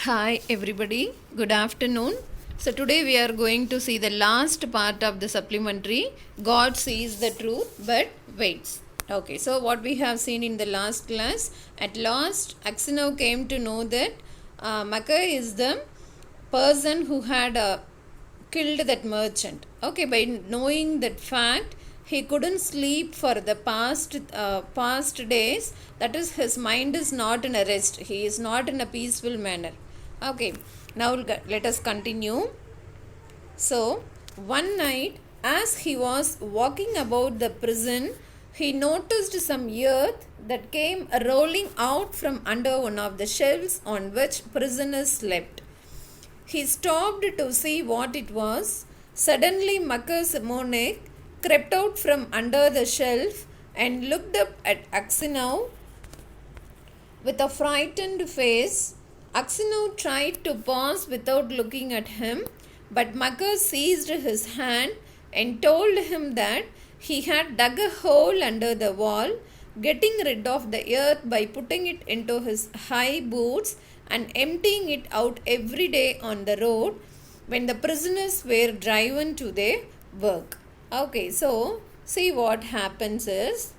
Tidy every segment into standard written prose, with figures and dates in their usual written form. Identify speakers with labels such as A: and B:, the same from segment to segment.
A: Hi everybody, good afternoon. So today we are going to see the last part of the supplementary. God sees the truth but waits. Okay, so what we have seen in the last class, at last Aksinov came to know that Makar is the person who had killed that merchant. Okay, by knowing that fact, he couldn't sleep for the past days. That is, his mind is not in a rest. He is not in a peaceful manner. Okay, now let us continue. So, one night, as he was walking about the prison, he noticed some earth that came rolling out from under one of the shelves on which prisoners slept. He stopped to see what it was. Suddenly, Makar's monarch crept out from under the shelf and looked up at Aksinov with a frightened face. Aksinov tried to pause without looking at him, but Makar seized his hand and told him that he had dug a hole under the wall, getting rid of the earth by putting it into his high boots and emptying it out every day on the road when the prisoners were driven to their work. Okay, so see what happens is,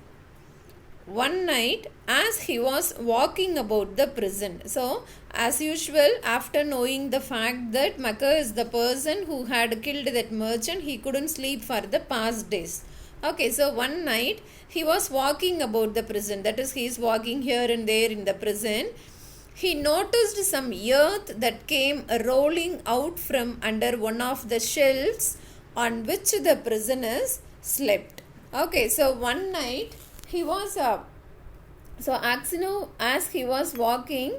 A: one night as he was walking about the prison. So as usual, after knowing the fact that Makar is the person who had killed that merchant, he couldn't sleep for the past days. Okay, so one night he was walking about the prison. That is, he is walking here and there in the prison. He noticed some earth that came rolling out from under one of the shelves on which the prisoners slept. Okay, so one night he was so Aksinov, as he was walking,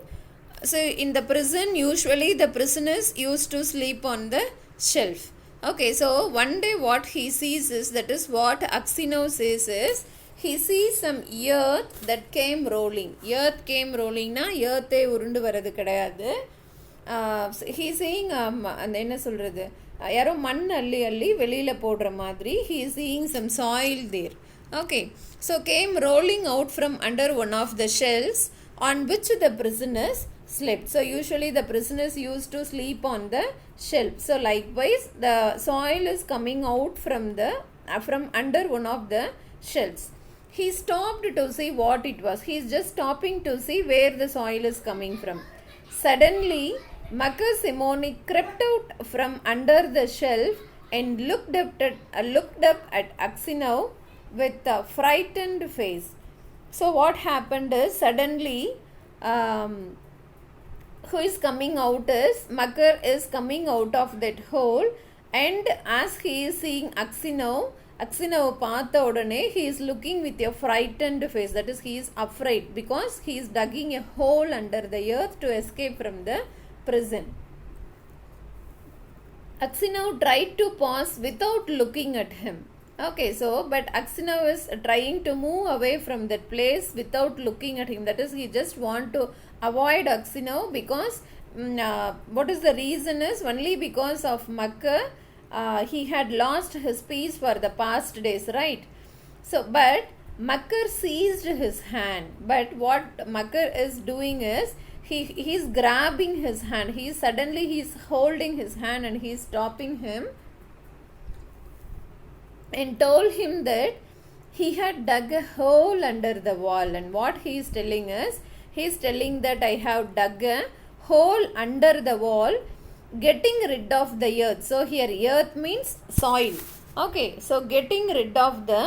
A: so in the prison usually the prisoners used to sleep on the shelf. Okay, so one day what he sees is, that is what Aksinov says is, he sees some earth that came rolling. Earth came rolling na earth urundu varadu kedayadu. He is saying அந்த என்ன சொல்றது, யாரோ மண் அள்ளி அள்ளி வெளியில போடுற மாதிரி, he is seeing some soil there. Okay, so came rolling out from under one of the shelves on which the prisoners slept. So usually the prisoners used to sleep on the shelf. So likewise the soil is coming out from under one of the shelves. He stopped to see what it was. He is just stopping to see where the soil is coming from. Suddenly Makar Simoni crept out from under the shelf and looked up at Aksinov with a frightened face. So what happened is, suddenly who is coming out is, Makar is coming out of that hole, and as he is seeing Aksinov பார்த்த உடனே he is looking with a frightened face. That is, he is afraid because he is digging a hole under the earth to escape from the prison. Aksinov tried to pause without looking at him. Okay, so but Aksinov is trying to move away from that place without looking at him. That is, he just want to avoid Aksinov because what is the reason is, only because of Makar he had lost his peace for the past days, right? So but Makar seized his hand. But what Makar is doing is, he is grabbing his hand. He is holding his hand and he is stopping him and told him that he had dug a hole under the wall. And what he is telling is, he is telling that I have dug a hole under the wall, getting rid of the earth. So here earth means soil. Okay, so getting rid of the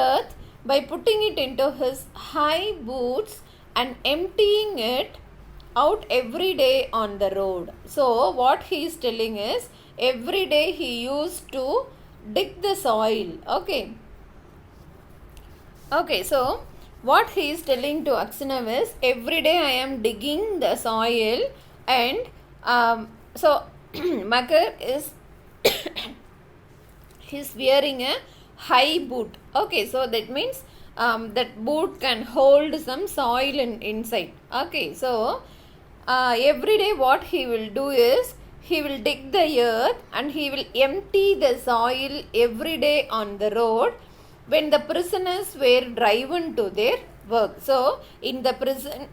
A: earth by putting it into his high boots and emptying it out every day on the road. So what he is telling is, every day he used to dig the soil. Okay, so what he is telling to Aksinov is, every day I am digging the soil, and so Makar is he is wearing a high boot. Okay, so that means that boot can hold some soil inside. Okay, so every day what he will do is, he will dig the earth and he will empty the soil every day on the road when the prisoners were driven to their work. So in the prison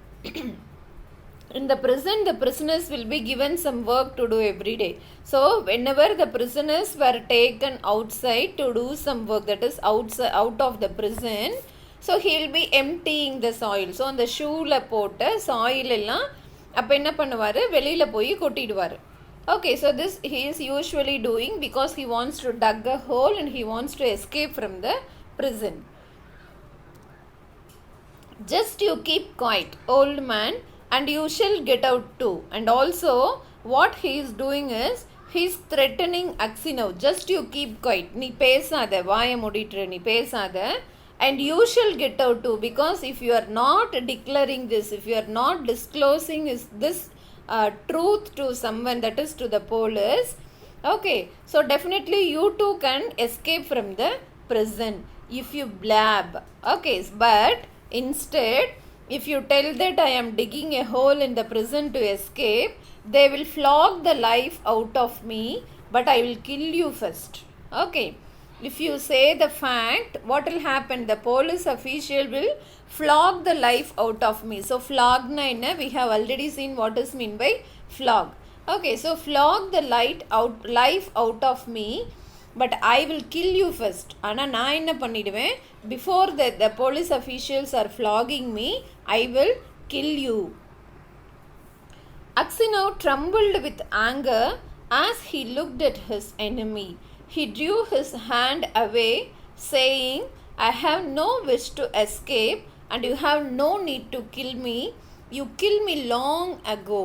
A: in the prison, the prisoners will be given some work to do every day. So whenever the prisoners were taken outside to do some work, that is outside, out of the prison, so he will be emptying the soil. So அந்த ஷூவில் போட்ட soil எல்லாம் அப்போ என்ன பண்ணுவார், வெளியில் போய் கொட்டிடுவார். Okay, so this he is usually doing because he wants to dig a hole and he wants to escape from the prison. Just you keep quiet, old man, and you shall get out too. And also what he is doing is he is threatening Aksinov. Just you keep quiet. நீ பேசாத, வாயை மூடிட்டு நீ பேசாத. And you shall get out too, because if you are not declaring this, if you are not disclosing this truth to someone, that is to the police, okay, so definitely you too can escape from the prison if you blab. Okay, but instead if you tell that I am digging a hole in the prison to escape, they will flog the life out of me, but I will kill you first. Okay, if you say the fact, what will happen? The police official will flog the life out of me. So flog na enna, we have already seen what is mean by flog. Okay, so flog the life out of me, but I will kill you first. Ana na enna panniduven, before the police officials are flogging me, I will kill you. Aksinov trembled with anger as he looked at his enemy. He drew his hand away, saying, I have no wish to escape, and you have no need to kill me. You killed me long ago.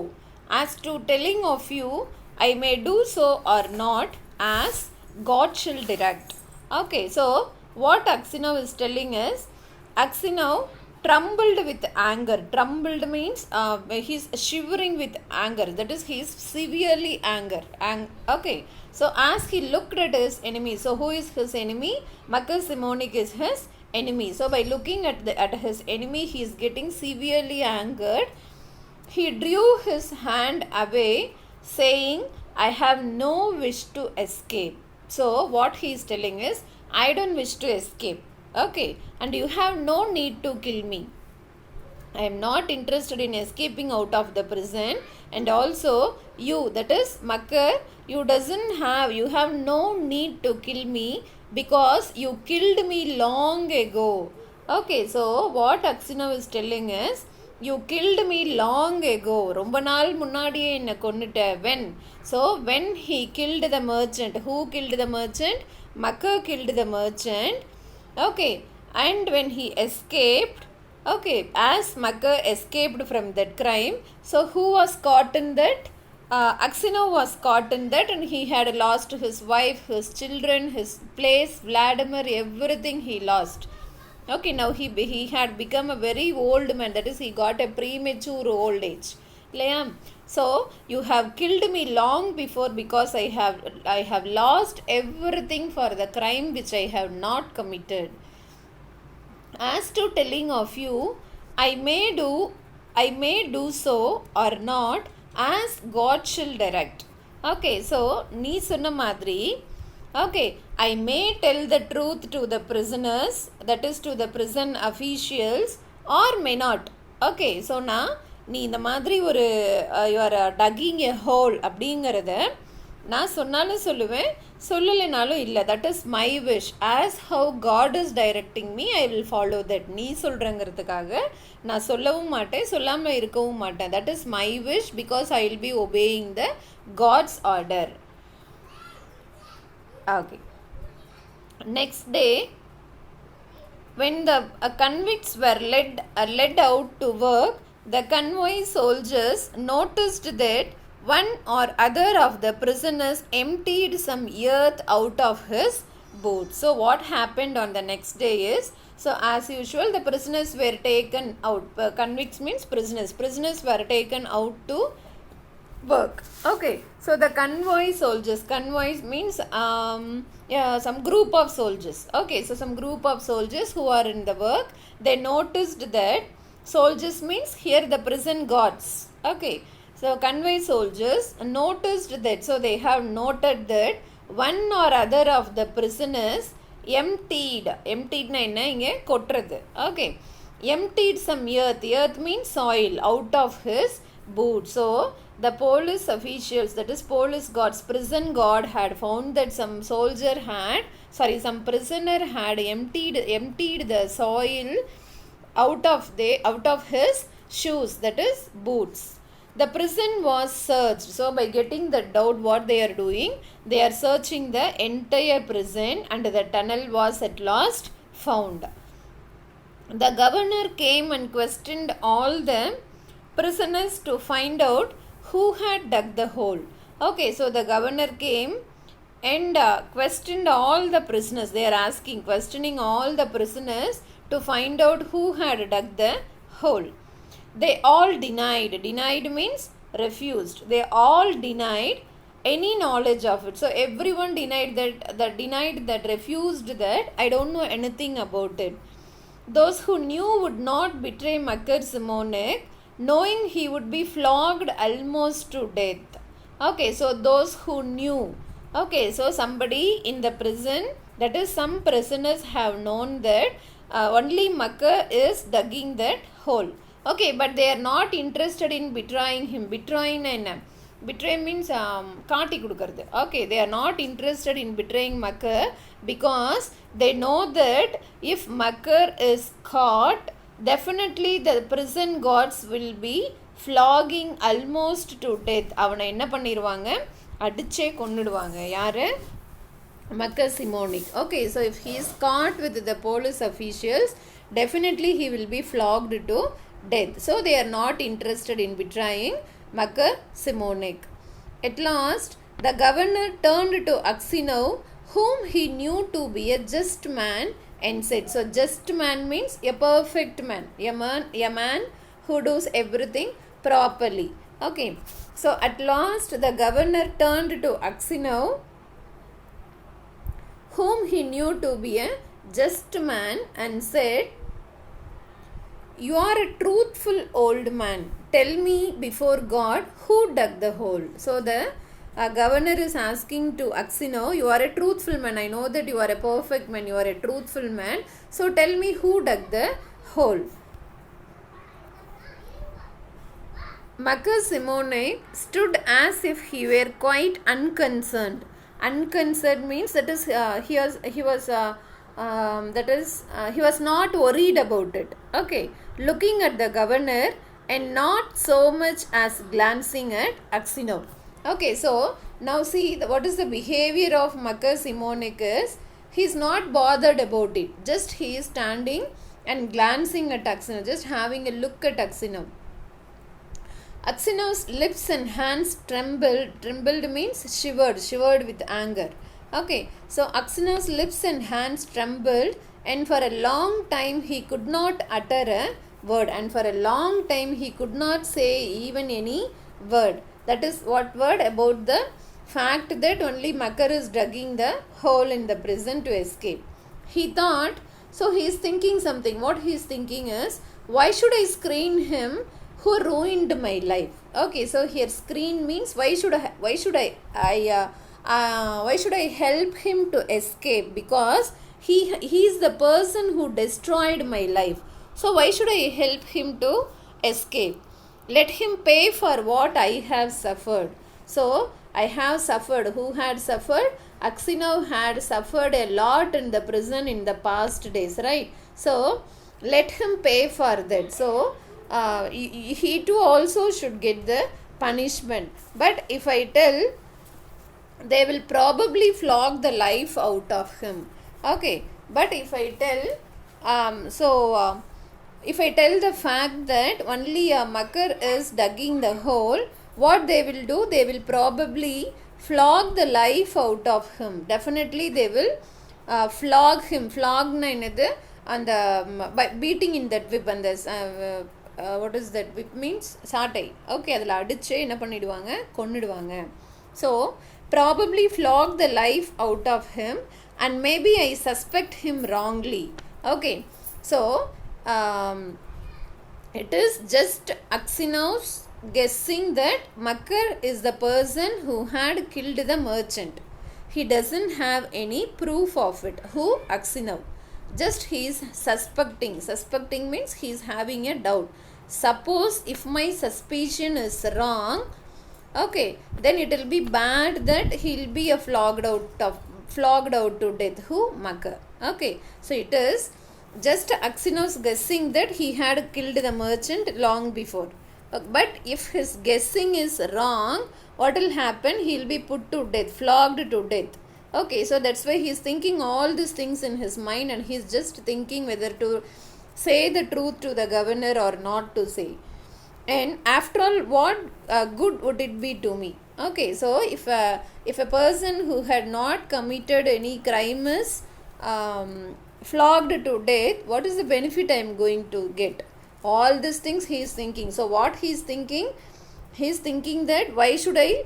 A: As to telling of you, I may do so or not, as God shall direct. Okay, so what Aksinov is telling is, Aksinov trembled with anger. Trembled means he is shivering with anger. That is, he is severely angry. Okay, so as he looked at his enemy, so who is his enemy? Makar Simonik is his enemy. So by looking at his enemy, he is getting severely angered. He drew his hand away, saying, I have no wish to escape. So what he is telling is, I don't wish to escape. Okay, and you have no need to kill me. I am not interested in escaping out of the prison, and also you, that is Makar, you have no need to kill me because you killed me long ago. Okay, so what Aksinov is telling is, you killed me long ago. ரொம்ப நாள் முன்னாடியே என்னை கொன்னுட்ட. When? So when he killed the merchant, who killed the merchant? Makar killed the merchant. Okay, and when he escaped, okay, as Makar escaped from that crime, so who was caught in that? Aksinov was caught in that, and he had lost his wife, his children, his place, Vladimir, everything he lost. Okay, now he had become a very old man, that is, he got a premature old age. So you have killed me long before, because I have lost everything for the crime which I have not committed. As to telling of you, I may do so or not, as God shall direct. Okay, so nee sonna madri, okay, I may tell the truth to the prisoners, that is to the prison officials, or may not. Okay, so na நீ இந்த மாதிரி ஒரு you are digging a hole அப்படிங்கிறத நான் சொன்னாலும் சொல்லுவேன், சொல்லலைனாலும் இல்லை. That is my wish. As how God is directing me, I will follow that. நீ சொல்கிறங்கிறதுக்காக நான் சொல்லவும் மாட்டேன், சொல்லாமல் இருக்கவும் மாட்டேன். That is my wish, because I will be obeying the God's order. Okay, next day, when the convicts were led out to work, the convoy soldiers noticed that one or other of the prisoners emptied some earth out of his boot. So what happened on the next day is, so as usual, the prisoners were taken out. Convicts means prisoners. Prisoners were taken out to work. Okay, so the convoy soldiers, convoys means some group of soldiers. Okay, so some group of soldiers who are in the work, they noticed that, soldiers means here the prison guards. Okay, so convoy soldiers noticed that, so they have noted that one or other of the prisoners emptied na enna inge kottradhu. Okay, emptied some earth means soil, out of his boot. So the police officials, that is police guards, prison guard had found that some prisoner had emptied the soil out of his shoes, that is boots. The prison was searched. So by getting the doubt, what they are doing, they are searching the entire prison, and the tunnel was at last found. The governor came and questioned all the prisoners to find out who had dug the hole. Okay, so the governor came and questioned all the prisoners. They are questioning all the prisoners to find out who had dug the hole. They all denied. Denied means refused. They all denied any knowledge of it. So everyone denied that, refused that, I don't know anything about it. Those who knew would not betray Makar Simonek, knowing he would be flogged almost to death. Okay, so those who knew. Okay, so somebody in the prison, that is some prisoners have known that only Makar is digging that hole. Okay, but they are not interested in betraying him. Betray means kaati kudukaradu. Okay, they are not interested in betraying Makar because they know that if Makar is caught, definitely the prison guards will be flogging almost to death. அவனை என்ன பண்ணிடுவாங்க, அடிச்சே கொன்னுடுவாங்க. யாரு? Makar Simonek. Okay, so if he is caught with the police officials, definitely he will be flogged to death. So they are not interested in betraying Makar Simonek. At last, the governor turned to Aksinov, whom he knew to be a just man, and said, so just man means a perfect man, a man who does everything properly. Okay, so at last the governor turned to Aksinov, whom he knew to be a just man, and said, you are a truthful old man. Tell me before God who dug the hole. So the governor is asking to Aksinov, you are a truthful man. I know that you are a perfect man. You are a truthful man. So tell me who dug the hole. Makar Simonek stood as if he were quite unconcerned. Unconcerned means that is he was not worried about it. Okay, looking at the governor and not so much as glancing at Aksinov. Okay, so now see what is the behavior of Makar Simonek is, he is not bothered about it. Just he is standing and glancing at Aksinov, just having a look at Aksinov. Aksinov's lips and hands trembled means shivered with anger. Okay, so Aksinov's lips and hands trembled, and for a long time he could not utter a word, and for a long time he could not say even any word. That is what word? About the fact that only Makar is digging the hole in the prison to escape. He thought, so he is thinking something. What he is thinking is, why should I screen him who ruined my life? Okay, so here screen means why should I help him to escape? Because he is the person who destroyed my life. So why should I help him to escape? Let him pay for what I have suffered. So I have suffered. Who had suffered? Aksinov had suffered a lot in the prison in the past days, right? So let him pay for that. So he too also should get the punishment. But if I tell, they will probably flog the life out of him. Okay, but if I tell, if I tell the fact that only Makar is digging the hole, what they will do? They will probably flog the life out of him. Definitely they will flog him. Flog and by beating in that whip and this. What is that whip means? Satai. Okay, adala adiche enna panniduvanga, konniduvanga. So probably flog the life out of him, and maybe I suspect him wrongly. Okay, so it is just Aksinov's guessing that Makar is the person who had killed the merchant. He doesn't have any proof of it. Who? Aksinov. Just he is suspecting. Suspecting means he is having a doubt. suppose if my suspicion is wrong, okay, then it will be bad that he'll be flogged out to death. Who? Makar. Okay, so it is just Aksionov's guessing that he had killed the merchant long before. But if his guessing is wrong, what will happen? He'll be put to death, flogged to death. Okay, so that's why he's thinking all these things in his mind, and he's just thinking whether to say the truth to the governor or not to say. And after all, what good would it be to me? Okay, so if a person who had not committed any crime is flogged to death, what is the benefit I am going to get? All these things he is thinking. So what he is thinking? He is thinking that why should I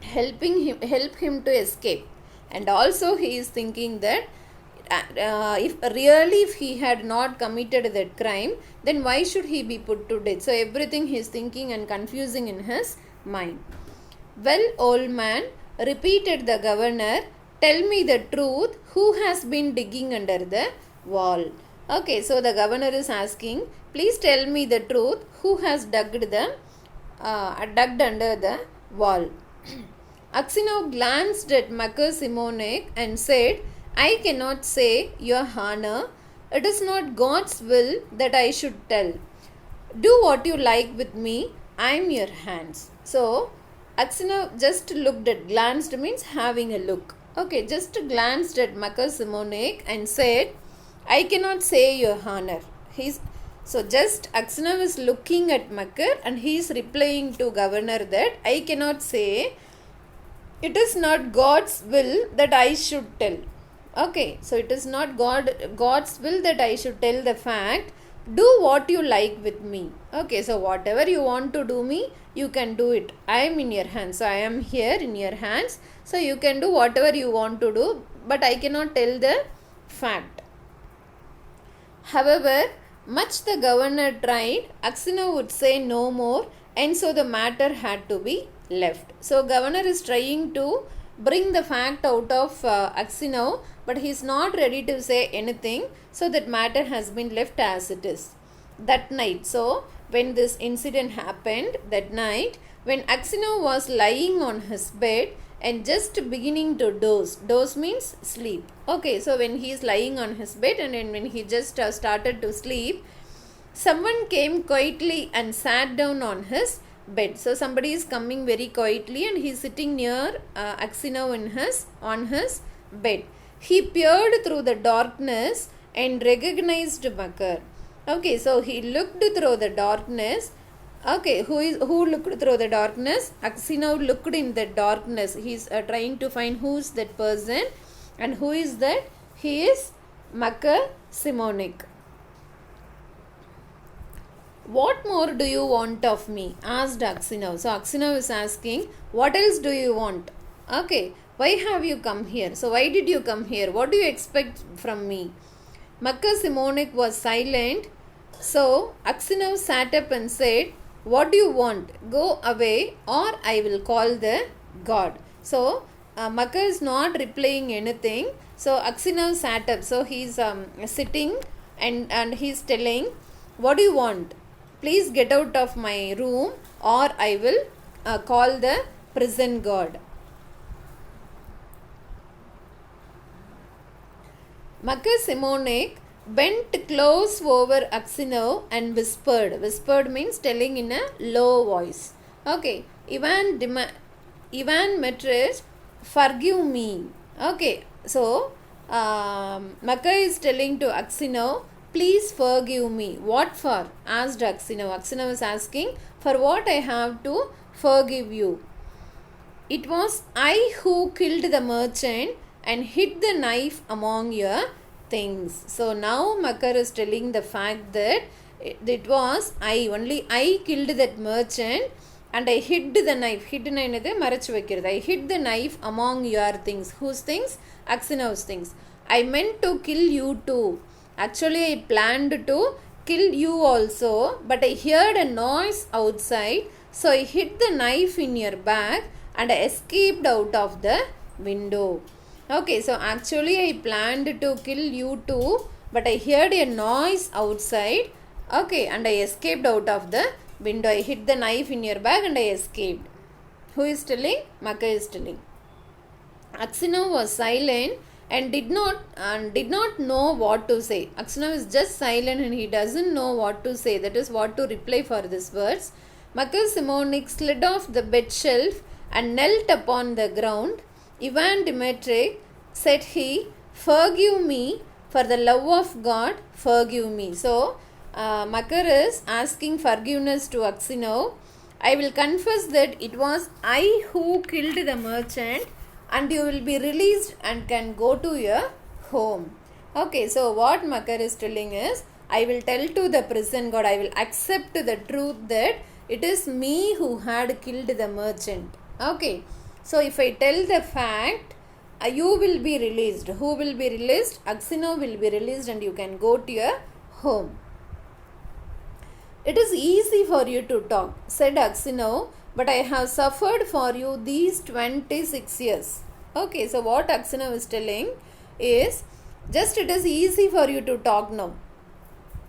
A: help him to escape? And also he is thinking that if he had not committed that crime, then why should he be put to death? So everything he is thinking and confusing in his mind. Well, old man, repeated the governor, tell me the truth, who has been digging under the wall? Okay, so the governor is asking, please tell me the truth, who has dug under the wall? Aksionov glanced at Makar Simonek and said, I cannot say, Your Honor. It is not God's will that I should tell. Do what you like with me. I am your hands. So, Aksionov just glanced means having a look. Okay, just glanced at Makar Simonek and said, I cannot say, Your Honor. So just Aksionov is looking at Makar and he is replying to governor that I cannot say. It is not God's will that I should tell. Okay, so it is not God's will that I should tell the fact. Do what you like with me. Okay, so whatever you want to do me, you can do it. I am in your hands. So I am here in your hands. So you can do whatever you want to do, but I cannot tell the fact. However, much the governor tried, Aksionov would say no more, and so the matter had to be left. So governor is trying to bring the fact out of Aksionov, but he is not ready to say anything, so that matter has been left as it is. That night, so when this incident happened, that night, when Aksionov was lying on his bed and just beginning to doze means sleep. Okay, so when he is lying on his bed and when he just started to sleep, someone came quietly and sat down on his bed. So somebody is coming very quietly and he is sitting near Aksionov on his bed. He peered through the darkness and recognized Makar. Okay, so he looked through the darkness. Okay, who looked through the darkness? Aksionov looked in the darkness. He is trying to find who is that person, and who is that? He is Makar Simonek. What more do you want of me? Asked Aksionov. So Aksionov is asking, what else do you want? Okay, why have you come here? So why did you come here? What do you expect from me? Makar Simonek was silent. So Aksionov sat up and said, what do you want? Go away or I will call the God. So Makar is not replying anything. So Aksionov sat up. So he is sitting and he is telling, what do you want? Please get out of my room or I will call the prison guard. Makar Simonek bent close over Aksionov and whispered. Whispered means telling in a low voice. Okay, Ivan Metrich, forgive me. Okay, so Makar is telling to Aksionov, please forgive me. What for? Asked Aksionov. Aksionov is asking, for what I have to forgive you? It was I who killed the merchant and hid the knife among your things. So now Makar is telling the fact that it was only I killed that merchant and I hid the knife. Hidden I hid the knife among your things. Whose things? Aksionov's things. I meant to kill you too. Actually, I planned to kill you also, but I heard a noise outside, so I hid the knife in your bag and I escaped out of the window. Okay, so actually I planned to kill you too, but I heard a noise outside, Okay, and I escaped out of the window. I hid the knife in your bag and I escaped. Who is telling? Makar is telling. Aksinov was silent and did not know what to say. Aksinov is just silent and he doesn't know what to say. That is what to reply for this words. Makar Simonik slid off the bed shelf and knelt upon the ground. Ivan Dmitrich, said he, forgive me, for the love of God, forgive me. So, Makar is asking forgiveness to Aksinov. I will confess that it was I who killed the merchant, and you will be released and can go to your home. Okay, so what Makar is telling is, I will tell to the prison guard, I will accept the truth that it is me who had killed the merchant. Okay, so if I tell the fact, you will be released. Who will be released? Aksinov will be released and you can go to your home. It is easy for you to talk, said Aksinov, but I have suffered for you these 26 years. Okay, so what Aksinov is telling is, just it is easy for you to talk now.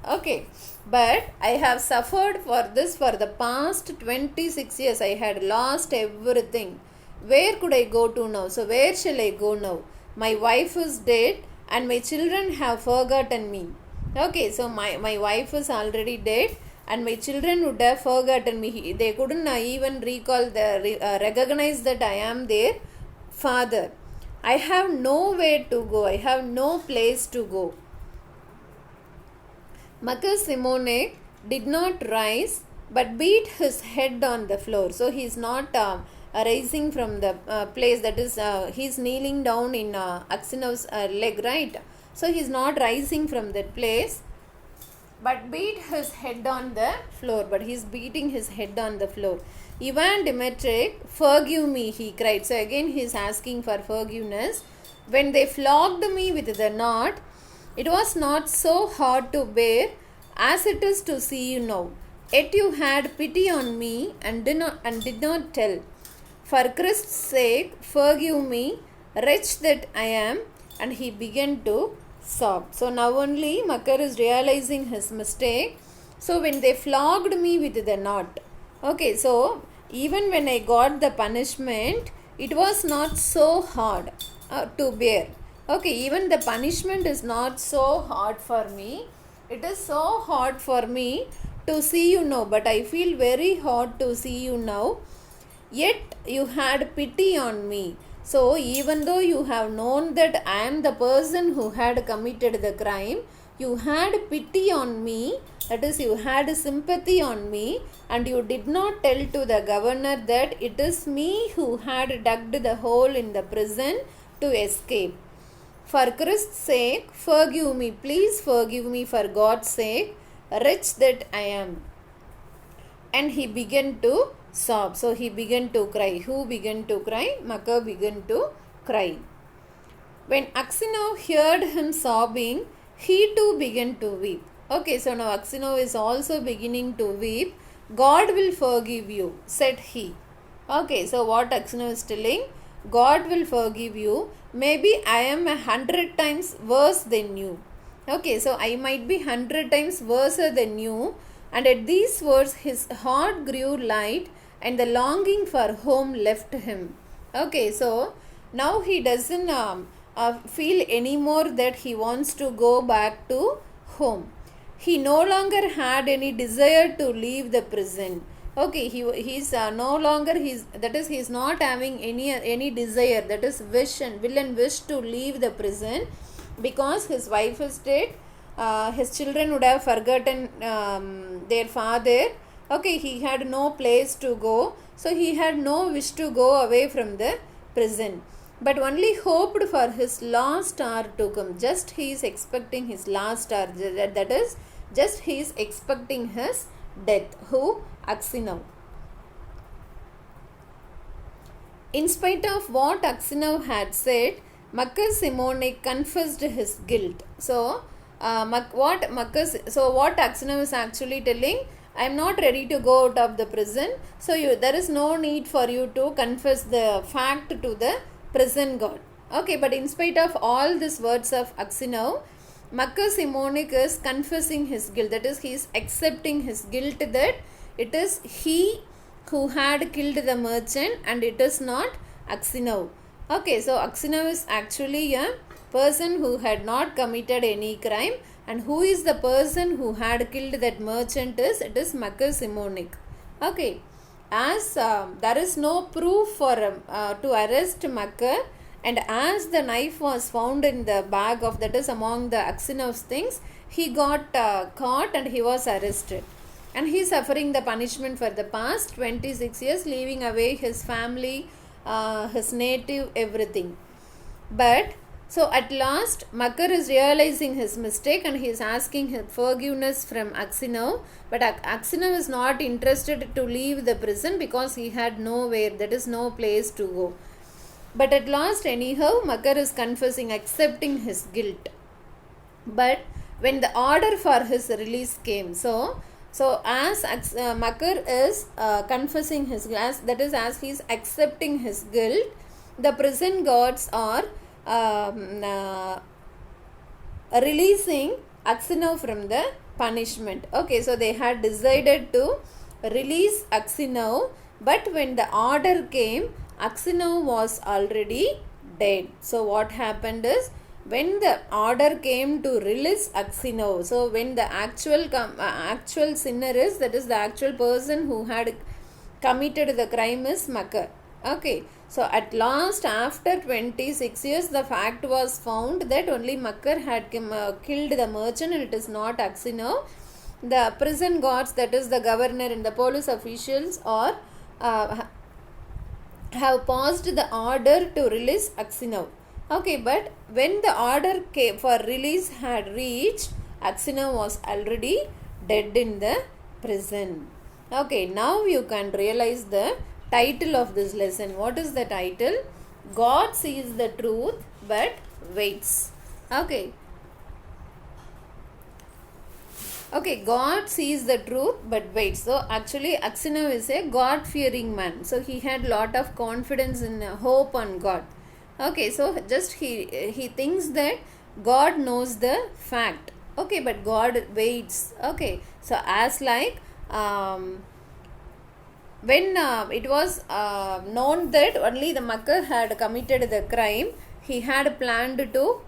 A: Okay, but I have suffered for this for the past 26 years. I had lost everything. Where could I go to now? So where shall I go now? My wife is dead and my children have forgotten me. Okay, so my wife is already dead and my children would have forgotten me. They couldn't even recognize that I am their father. I have nowhere to go. I have no place to go. Makar Simonek did not rise but beat his head on the floor. So he is not rising from the place, that is he is kneeling down in Aksinov's leg, right? So he is not rising from that place but beat his head on the floor. But he is beating his head on the floor. Ivan Dmitrich, forgive me, he cried. So again he is asking for forgiveness. When they flogged me with the knot, it was not so hard to bear as it is to see you now. Yet you had pity on me and did not tell. For Christ's sake, forgive me, wretch that I am. And he began to sob. So now only Makar is realizing his mistake. So when they flogged me with the knot, okay, so even when I got the punishment, it was not so hard to bear. Okay, even the punishment is not so hard for me. It is so hard for me to see you now, but I feel very hard to see you now. Yet you had pity on me. So even though you have known that I am the person who had committed the crime, you had pity on me, that is, you had sympathy on me, and you did not tell to the governor that it is me who had dug the hole in the prison to escape. For Christ's sake, forgive me, please forgive me for God's sake, wretch that I am. And he began to sob. So he began to cry. Who began to cry? Makar began to cry. When Aksinov heard him sobbing, he too began to weep. Okay, so now Aksinov is also beginning to weep. God will forgive you, said he. Okay, so what Aksinov is telling? God will forgive you. Maybe I am 100 times worse than you. Okay, so I might be 100 times worse than you. And at these words, his heart grew light and the longing for home left him. Okay, so now he doesn't feel anymore that he wants to go back to home. He no longer had any desire to leave the prison. Okay, he's no longer, that is, he is not having any desire, that is will and wish to leave the prison, because his wife is dead. His children would have forgotten their father. Okay, he had no place to go, so he had no wish to go away from the prison, but only hoped for his last hour to come. Just he is expecting his last hour, that is, just he is expecting his death. Who? Aksinov. In spite of what Aksinov had said, Makar Simonek confessed his guilt. So what Aksinov is actually telling, I am not ready to go out of the prison, so there is no need for you to confess the fact to the prison guard. Okay, but in spite of all these words of Aksinov, Makar Simonic is confessing his guilt. That is, he is accepting his guilt that it is he who had killed the merchant and it is not Aksinov. Okay, so Aksinov is actually a person who had not committed any crime, and who is the person who had killed that merchant is, it is Makar Simonic. Okay, as there is no proof for to arrest Makar, and as the knife was found in the bag of, that is among the Aksinov's things, he got caught and he was arrested. And he is suffering the punishment for the past 26 years, leaving away his family, his native, everything. But so at last Makar is realizing his mistake and he is asking his forgiveness from Aksinov. But Aksinov is not interested to leave the prison because he had nowhere, that is no place to go. But at last anyhow Makar is confessing, accepting his guilt. But when the order for his release came, so as Makar is confessing his guilt, that is as he is accepting his guilt, the prison guards are releasing Aksinov from the punishment. Okay, so they had decided to release Aksinov, but when the order came, Aksinov was already dead. So what happened is, when the order came to release Aksinov, so when the actual sinner is, that is the actual person who had committed the crime is Makar. Okay, so at last after 26 years the fact was found that only Makar had killed the merchant and it is not Aksinov. The prison guards, that is the governor and the police officials, are have passed the order to release Aksinov. Okay, but when the order for release had reached, Aksinov was already dead in the prison. Okay, now you can realize the title of this lesson. What is the title? God sees the truth but waits. Okay. Okay, God sees the truth but waits. So actually Aksinov is a God-fearing man. So he had lot of confidence and hope on God. Okay, so just he thinks that God knows the fact. Okay, but God waits. Okay, so as like when it was known that only the Makar had committed the crime, he had planned to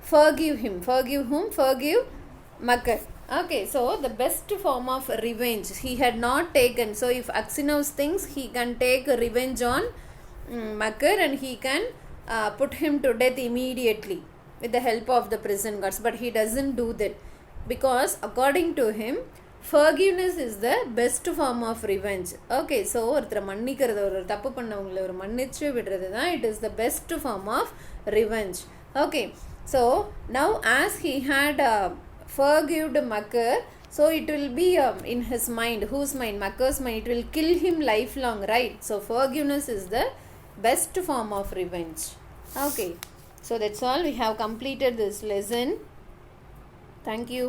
A: forgive him. Forgive whom? Forgive Makar. Okay, so the best form of revenge he had not taken. So if Aksinov thinks he can take revenge on Makar and he can put him to death immediately with the help of the prison guards, but he doesn't do that, because according to him forgiveness is the best form of revenge. Okay, so ஒருத்தரை மன்னிக்கிறது, ஒரு தப்பு பண்ணவங்களை ஒரு மன்னிச்சு விடுறது தான் it is the best form of revenge. Okay, so now as he had forgived Makar, so it will be in his mind. Whose mind? Makar's mind. It will kill him lifelong, right? So forgiveness is the best form of revenge. Okay, so that's all. We have completed this lesson. Thank you.